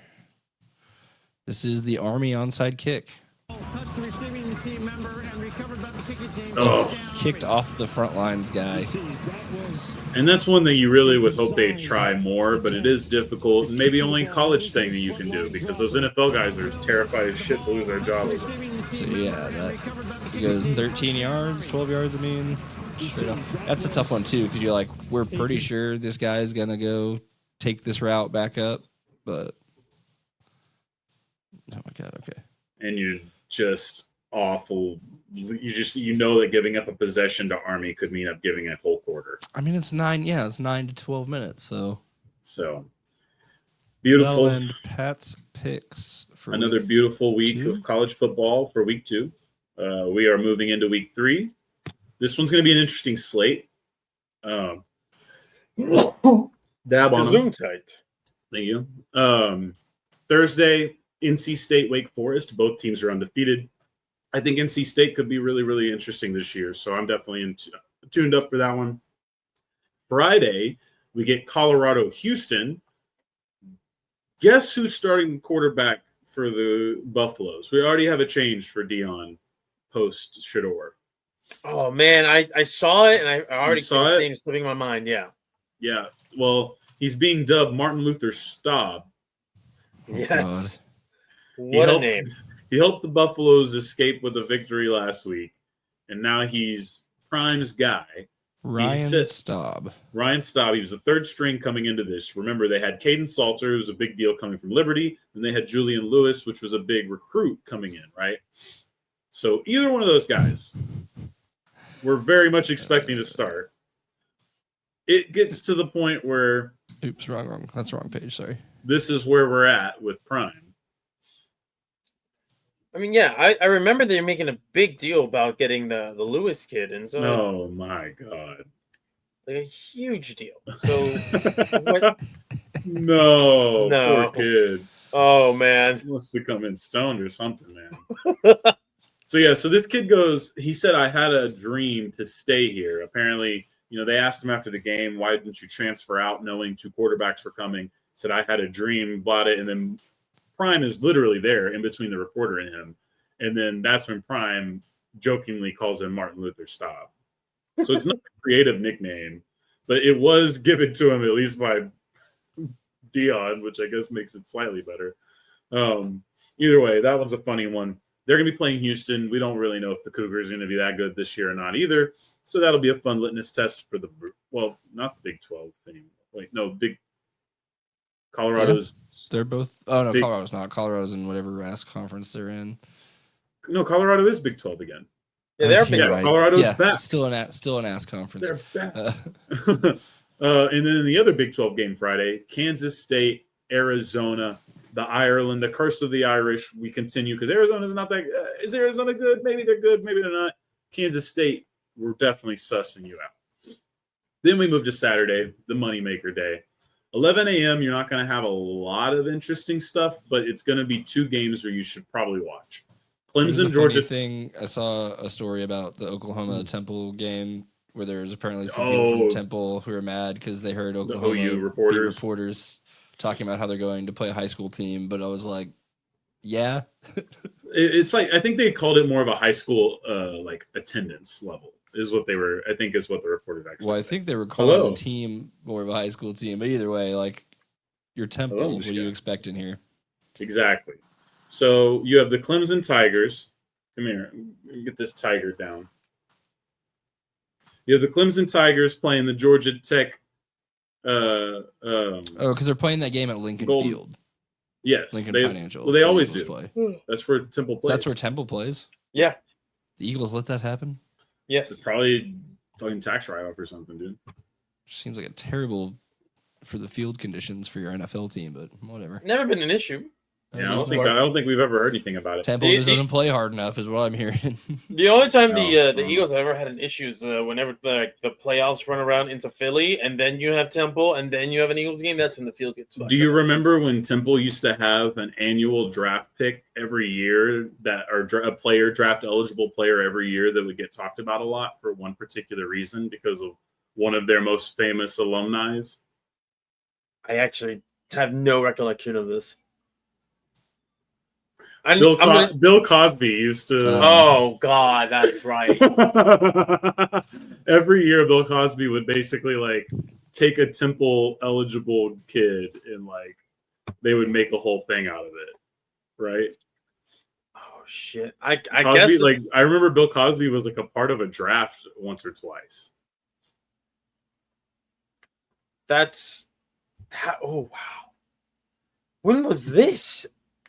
This is the Army onside kick. Touched the receiving team member and recovered by the kicking team. Oh. Kicked off the front lines guy. And that's one that you really would hope they try more, but it is difficult, and maybe only a college thing that you can do because those NFL guys are terrified as shit to lose their job. So yeah, that goes 13 yards, 12 yards. I mean, straight up. That's a tough one too because you're like, we're pretty sure this guy's gonna go take this route back up, but oh my god, okay. And you're just awful. You know that giving up a possession to Army could mean up giving a whole quarter. I mean, it's 9 to 12 minutes. So beautiful. Well, and Pat's picks for Another week beautiful week 2. of college football for week 2. We are moving into week 3. This one's going to be an interesting slate. Dab on them. Zoom tight. Thank you. Thursday, NC State, Wake Forest. Both teams are undefeated. I think NC State could be really, really interesting this year. So I'm definitely tuned up for that one. Friday, we get Colorado, Houston. Guess who's starting the quarterback for the Buffaloes? We already have a change for Dion post Shador. Oh man, I saw it and I already saw his it? name slipping my mind. Yeah. Yeah. Well, he's being dubbed Martin Luther Staub. Yes. He What a helped- name. He helped the Buffaloes escape with a victory last week, and now he's Prime's guy. Ryan said- Staub. Ryan Staub, he was the third string coming into this. Remember, they had Caden Salter, who was a big deal coming from Liberty. Then they had Julian Lewis, which was a big recruit coming in, right? So either one of those guys, we're very much expecting to start. It gets to the point where Oops, wrong. That's the wrong page. Sorry. this is where we're at with Prime. I mean, yeah, I remember they're making a big deal about getting the Lewis kid, and so Oh, my God. like a huge deal. So what? No, No. poor kid. Oh man. He wants to come in stoned or something, man. So this kid goes, he said, I had a dream to stay here. Apparently, they asked him after the game, why didn't you transfer out knowing 2 quarterbacks were coming? He said, I had a dream, bought it. And then Prime is literally there in between the reporter and him. And then that's when Prime jokingly calls him Martin Luther Staub. So it's not a creative nickname, but it was given to him at least by Dion, which I guess makes it slightly better. Either way, that one's a funny one. They're going to be playing Houston. We don't really know if the Cougars are going to be that good this year or not either. So that'll be a fun litmus test for not the Big 12 thing. Wait, no, Colorado's. They're both. Oh no, Big- Colorado's not. Colorado's in whatever RAS conference they're in. No, Colorado is Big 12 again. Yeah, they're Oh, big. you're Yeah, Colorado's back. Still an AS conference. They're back. Uh, And then in the other Big 12 game Friday, Kansas State, Arizona, the Ireland, the curse of the Irish. We continue because Arizona's not that. Is Arizona good? Maybe they're good. Maybe they're not. Kansas State, we're definitely sussing you out. Then we move to Saturday, the moneymaker day. 11 a.m., you're not going to have a lot of interesting stuff, but it's going to be 2 games where you should probably watch. There's a Clemson, funny Georgia. thing. I saw a story about the Oklahoma Temple game where there was apparently some people from Oh. Temple who are mad because they heard Oklahoma OU beat reporters. talking about how they're going to play a high school team. But I was like, yeah, It's like I think they called it more of a high school like attendance level is what they were. I think is what the reported actually. well, I said. think they were calling Hello. the team more of a high school team. But either way, like Your Temple. Hello, What are you Michigan. expecting here? Exactly. So you have the Clemson Tigers. Come here. Let me get this tiger down. You have the Clemson Tigers playing the Georgia Tech. Oh, because they're playing that game at Lincoln Golden- Field. Yes. Lincoln they, Financial. Well, they where the always Eagles do. play. That's where Temple plays. That's where Temple plays. Yeah. The Eagles let that happen. Yes. It's probably fucking tax write-off or something, dude. Seems like a terrible for the field conditions for your NFL team, but whatever. Never been an issue. Yeah, I don't think we've ever heard anything about it. Temple just doesn't play hard enough, is what I'm hearing. The only time No. the Eagles have ever had an issue is whenever the playoffs run around into Philly, and then you have Temple, and then you have an Eagles game. That's when the field gets. Do you remember when Temple used to have an annual draft pick every year a player draft eligible player every year that would get talked about a lot for one particular reason because of one of their most famous alumni? I actually have no recollection of this. Bill Cosby used to. Oh God, that's right. Every year, Bill Cosby would basically like take a Temple eligible kid and like they would make a whole thing out of it, right? Oh shit! I Cosby, guess I remember Bill Cosby was like a part of a draft once or twice. that's. Oh wow! When was this?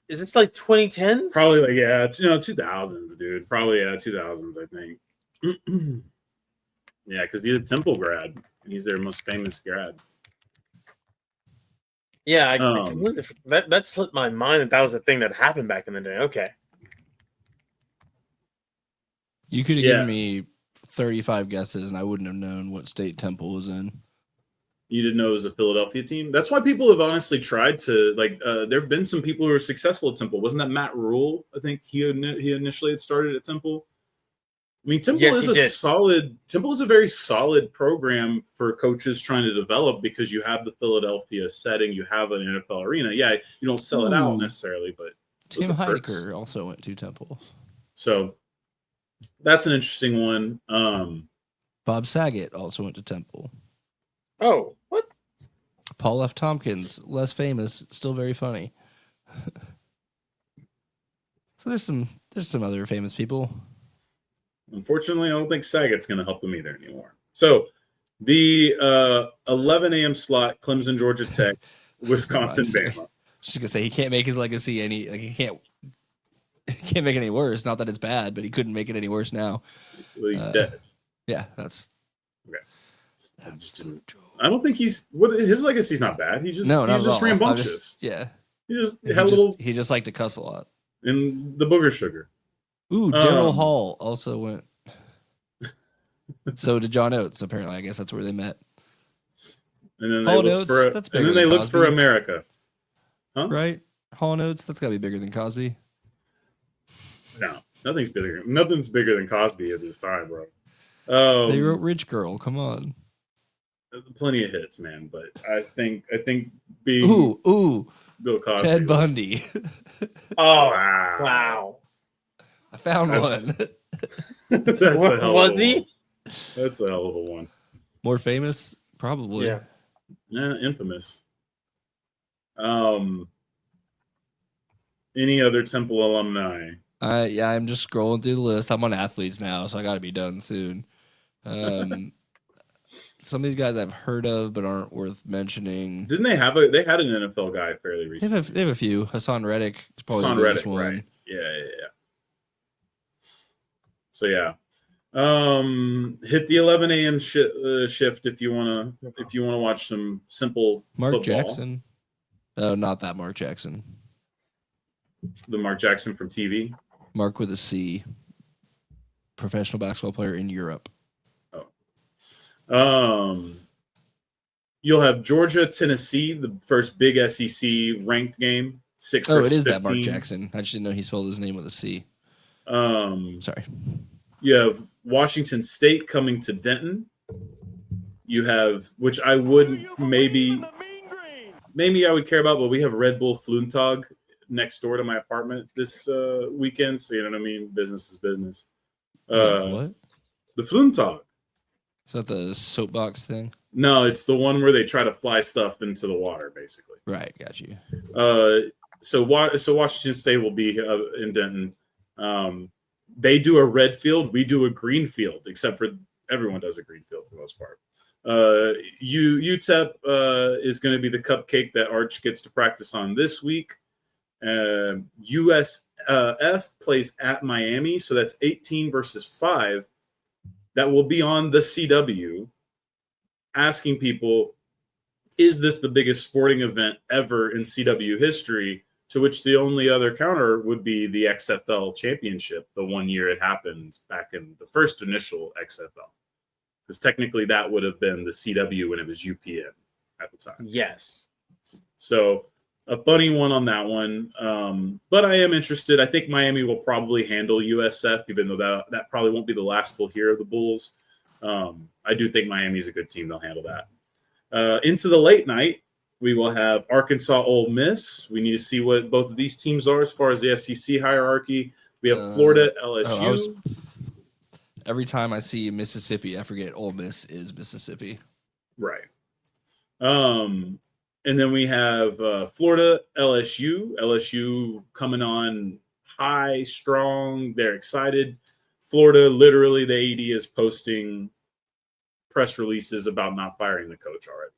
Is this like 2010s? Probably like 2000s, dude. Probably 2000s, I think. Yeah, because he's a Temple grad. He's their most famous grad. Yeah, I completely, that slipped my mind that was a thing that happened back in the day. Okay. You could have given me 35 guesses, and I wouldn't have known what state Temple was in. You didn't know it was a Philadelphia team? That's why people have honestly tried to there have been some people who were successful at Temple. Wasn't that Matt Rule? I think he initially had started at Temple. I mean, Temple is a very solid program for coaches trying to develop because you have the Philadelphia setting, you have an NFL arena. Yeah, you don't sell it out necessarily, but Tim Heidecker also went to Temple. So that's an interesting one. Bob Saget also went to Temple. Oh, what? Paul F. Tompkins, less famous, still very funny. So there's some other famous people. Unfortunately, I don't think Saget's going to help them either anymore. So the 11 a.m. slot, Clemson, Georgia Tech, Wisconsin, Bama. Just gonna say he can't make his legacy he can't make it any worse. Not that it's bad, but he couldn't make it any worse now. Well, he's dead. Yeah, that's okay. I don't think his legacy's not bad. He just rambunctious. He just liked to cuss a lot. And the booger sugar. Ooh, Daryl Hall also went. So did John Oates. Apparently, I guess that's where they met. And then they looked for America. Huh? Right? Hall and Oates. That's got to be bigger than Cosby. No, nothing's bigger. Nothing's bigger than Cosby at this time, bro. They wrote Rich Girl. Come on. Plenty of hits, man. But I think being ooh, Bill Cosby, Ted Bundy. Oh wow! I found one. Was he? That's a hell of a one. More famous, probably. Yeah, infamous. Any other Temple alumni? Yeah, I'm just scrolling through the list. I'm on athletes now, so I got to be done soon. Some of these guys I've heard of but aren't worth mentioning. Didn't they have they had an NFL guy fairly recently? They have a few. Hassan Reddick is probably Hassan the biggest Reddick, one. right? Yeah. So yeah, hit the 11 a.m. shift if you wanna watch some simple Mark football. Jackson. Not that Mark Jackson. The Mark Jackson from TV. Mark with a C. Professional basketball player in Europe. You'll have Georgia, Tennessee, the first big SEC ranked game. 6 Oh, it is 15. that Mark Jackson. I just didn't know he spelled his name with a C. Sorry. You have Washington State coming to Denton. You have, which I would maybe I would care about, but we have Red Bull Flugtag next door to my apartment this weekend. So you know what I mean? Business is business. What? The Flugtag. Is that the soapbox thing? No, it's the one where they try to fly stuff into the water, basically. Right, got you. So Washington State will be in Denton. They do a red field, we do a green field, except for everyone does a green field for the most part. UTEP is going to be the cupcake that Arch gets to practice on this week. USF plays at Miami, so that's 18 versus 5. That will be on the CW, asking people, is this the biggest sporting event ever in CW history? To which the only other counter would be the XFL championship, the 1 year it happened back in the first initial XFL. Because technically that would have been the CW when it was UPN at the time. Yes. So a funny one on that one. But I am interested. I think Miami will probably handle USF, even though that probably won't be the last we'll hear of the Bulls. I do think Miami's a good team. They'll handle that. Into the late night, we will have Arkansas Ole Miss. We need to see what both of these teams are as far as the SEC hierarchy. We have Florida, LSU. Every time I see Mississippi, I forget Ole Miss is Mississippi. Right. And then we have Florida, LSU. LSU coming on high, strong. They're excited. Florida, literally, the AD is posting press releases about not firing the coach already.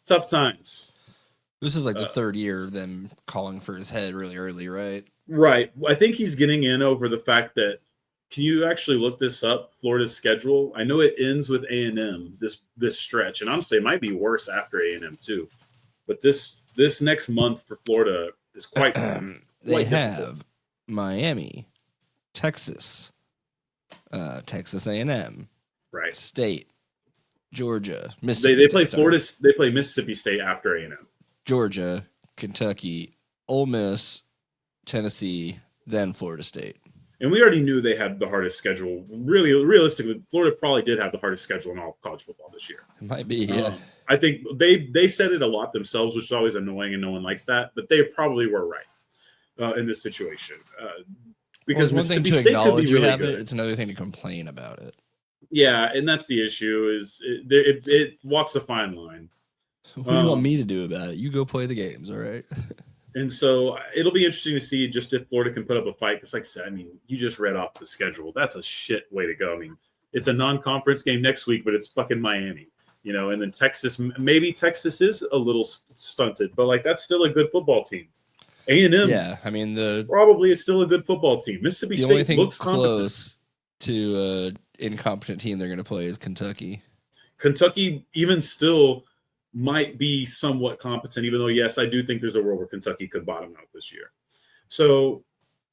Tough times. This is like the third year of them calling for his head really early, right? Right. I think he's getting in over the fact that, can you actually look this up, Florida's schedule? I know it ends with A&M, this stretch. And honestly, it might be worse after A&M too. But this next month for Florida is quite they difficult. have Miami, Texas, Texas A&M, right, State, Georgia, Mississippi. They play State, Florida. sorry. They play Mississippi State after A&M. Georgia, Kentucky, Ole Miss, Tennessee, then Florida State. And we already knew they had the hardest schedule. Really, realistically, Florida probably did have the hardest schedule in all of college football this year. It might be, yeah. I think they said it a lot themselves, which is always annoying, and no one likes that. But they probably were right in this situation because one thing Mississippi to State could be acknowledge really you have good. it. It's another thing to complain about it. Yeah, and that's the issue. Is it walks a fine line. What do you want me to do about it? You go play the games, all right? And so it'll be interesting to see just if Florida can put up a fight. Because like I said, I mean, you just read off the schedule. That's a shit way to go. I mean, it's a non-conference game next week, but it's fucking Miami, you know. And then Texas, maybe Texas is a little stunted, but like that's still a good football team. A&M, yeah, I mean probably is still a good football team. Mississippi the State only thing looks competent. close to incompetent team they're going to play is Kentucky. Kentucky, even still, might be somewhat competent, even though, yes, I do think there's a world where Kentucky could bottom out this year. So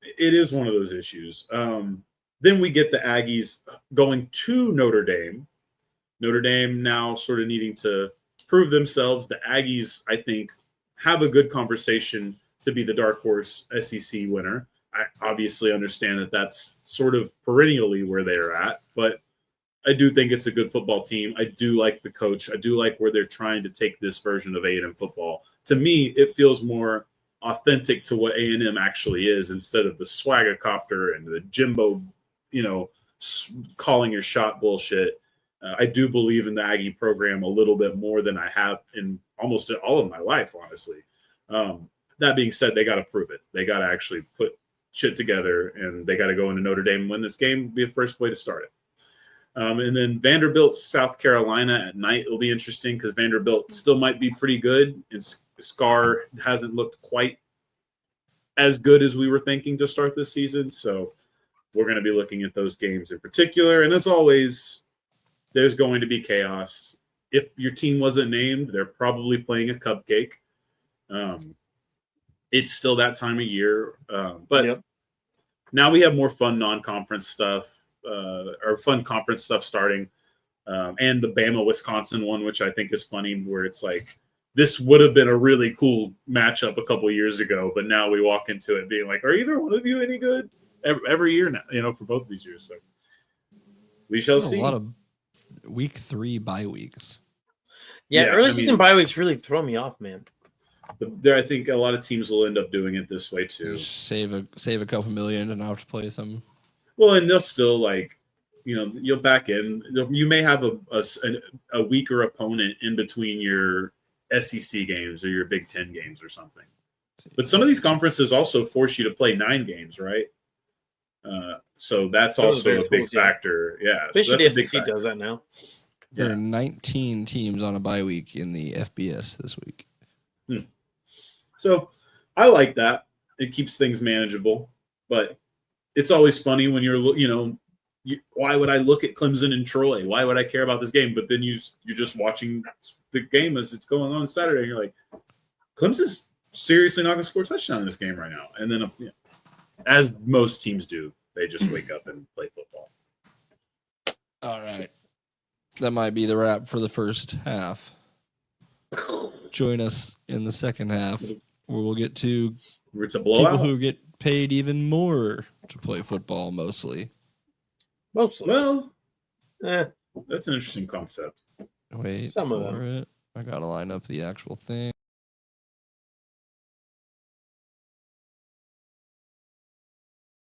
it is one of those issues. Then we get the Aggies going to Notre Dame. Notre Dame now sort of needing to prove themselves. The Aggies, I think, have a good conversation to be the dark horse SEC winner. I obviously understand that that's sort of perennially where they're at, but I do think it's a good football team. I do like the coach. I do like where they're trying to take this version of A&M football. To me, it feels more authentic to what A&M actually is instead of the swagger-copter and the Jimbo, you know, calling your shot bullshit. I do believe in the Aggie program a little bit more than I have in almost all of my life, honestly. That being said, they got to prove it. They got to actually put shit together, and they got to go into Notre Dame and win this game. Be a first way to start it. And then Vanderbilt, South Carolina at night will be interesting because Vanderbilt still might be pretty good. And Scar hasn't looked quite as good as we were thinking to start this season. So we're going to be looking at those games in particular. And as always, there's going to be chaos. If your team wasn't named, they're probably playing a cupcake. It's still that time of year. But now we have more fun non-conference stuff. Or fun conference stuff starting, and the Bama-Wisconsin one, which I think is funny, where it's like, this would have been a really cool matchup a couple years ago, but now we walk into it being like, are either one of you any good? Every year now, you know, for both of these years. So we shall see. A lot of week 3 bye weeks. Yeah, early season bye weeks really throw me off, man. I think a lot of teams will end up doing it this way too. Save a couple million and now have to play some. Well, and they'll still, like, you'll back in. You may have a weaker opponent in between your SEC games or your Big Ten games or something. But some of these conferences also force you to play 9 games, right? So that's also a big factor. Yeah, so Especially that's the a big SEC factor. does that now. There are 19 teams on a bye week in the FBS this week. So I like that. It keeps things manageable, but it's always funny when why would I look at Clemson and Troy? Why would I care about this game? But then you're just watching the game as it's going on Saturday, and you're like, Clemson's seriously not going to score a touchdown in this game right now. And then, as most teams do, they just wake up and play football. All right. That might be the wrap for the first half. Join us in the second half where we'll get to It's a people blowout. who get paid even more to play football mostly. Mostly. Well, Eh, that's an interesting concept. Wait Some of for it. I got to line up the actual thing.